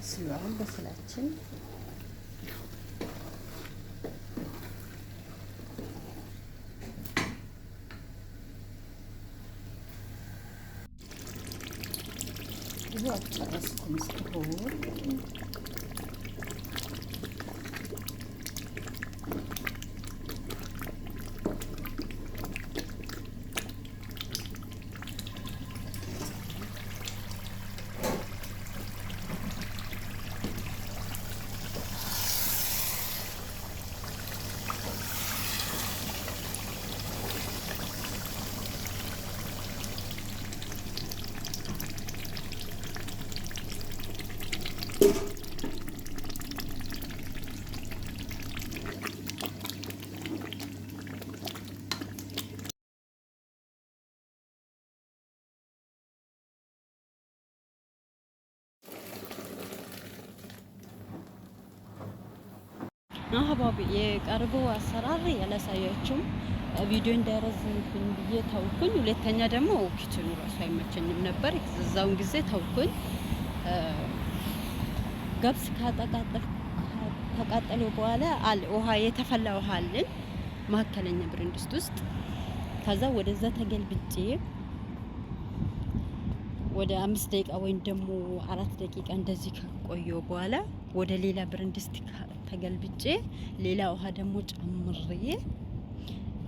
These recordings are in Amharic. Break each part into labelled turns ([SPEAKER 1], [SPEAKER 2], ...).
[SPEAKER 1] በስሏል። በስላችን ብዙ አልጨረስኩም እስካሁን። አህባቢ የቀርቦ አሰራር ያላሳያችሁም ቪዲዮ እንዳይረዝምብኝ ብዬ ተውኩኝ። ሁለተኛ ደግሞ ኪችኑ ራሱ አይመቸኝም ነበር፣ እዛውን ጊዜ ተውኩኝ። ገብስ ካቃጠለው በኋላ ውሃ የተፈላ ውሃ አለን መካከለኛ ብረትድስት ውስጥ። ከዛ ወደዛ ተገልብጬ ወደ 5 ደቂቃ ወይም ደግሞ 4 ደቂቃ እንደዚህ ከቆየው በኋላ ወደ ሌላ ብረትድስት ተገልብጬ ሌላ ውሃ ደግሞ ጨምሬ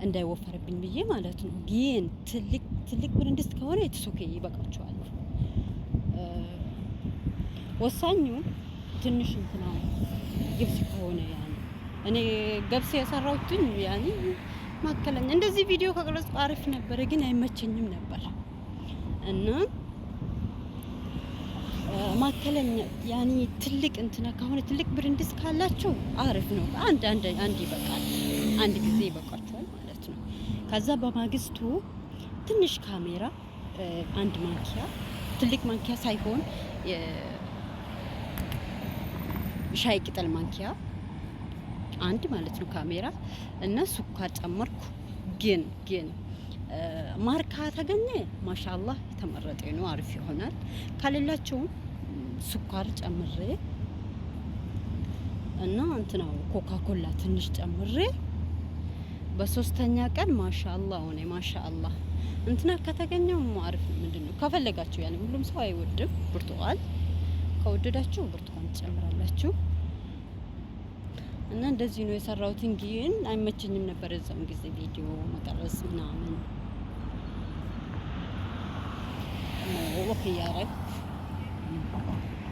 [SPEAKER 1] እንዳይወፈርብኝ ብዬ ማለት ነው። ግን ትልቅ ብረትድስት ከሆነ የተሶከ ይበቃቸዋል። ወሳኙ ትንሽ እንትና ገብስ ከሆነ ያኔ እኔ ገብስ የሰራሁትኝ ያኔ ማከለኛ እንደዚህ ቪዲዮ ከቀረጽኩ አሪፍ ነበር፣ ግን አይመቸኝም ነበር እና ማከለኛ ያኔ ትልቅ እንትና ከሆነ ትልቅ ብረትድስት ካላችሁ አሪፍ ነው። አንድ ይበቃል፣ አንድ ጊዜ ይበቃችኋል ማለት ነው። ከዛ በማግስቱ ትንሽ ካሜራ አንድ ማንኪያ፣ ትልቅ ማንኪያ ሳይሆን ሻይ ቅጠል ማንኪያ አንድ ማለት ነው ካሜራ እና ሱኳር ጨመርኩ። ግን ማር ከተገኘ ማሻአላህ የተመረጠ ነው፣ አሪፍ ይሆናል። ከሌላችሁ ሱኳር ጨምሬ እና እንትናው ኮካኮላ ትንሽ ጨምሬ በሶስተኛ ቀን ማሻአላህ ሆነ። ማሻአላህ እንትና ከተገኘው አሪፍ ነው። ምንድነው ከፈለጋችሁ ያኔ ሁሉም ሰው አይወድም ብርቱካን፣ ከወደዳችሁ ብርቱካን ትጨምራላችሁ። እና እንደዚህ ነው የሰራሁት። ግን አይመቸኝም ነበር እዛም ጊዜ ቪዲዮ መቀረጽ ምናምን ወክ ያረክ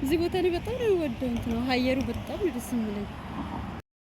[SPEAKER 1] እዚህ ቦታ ላይ በጣም ነው ወደው እንት ነው አየሩ በጣም ደስ የሚለኝ።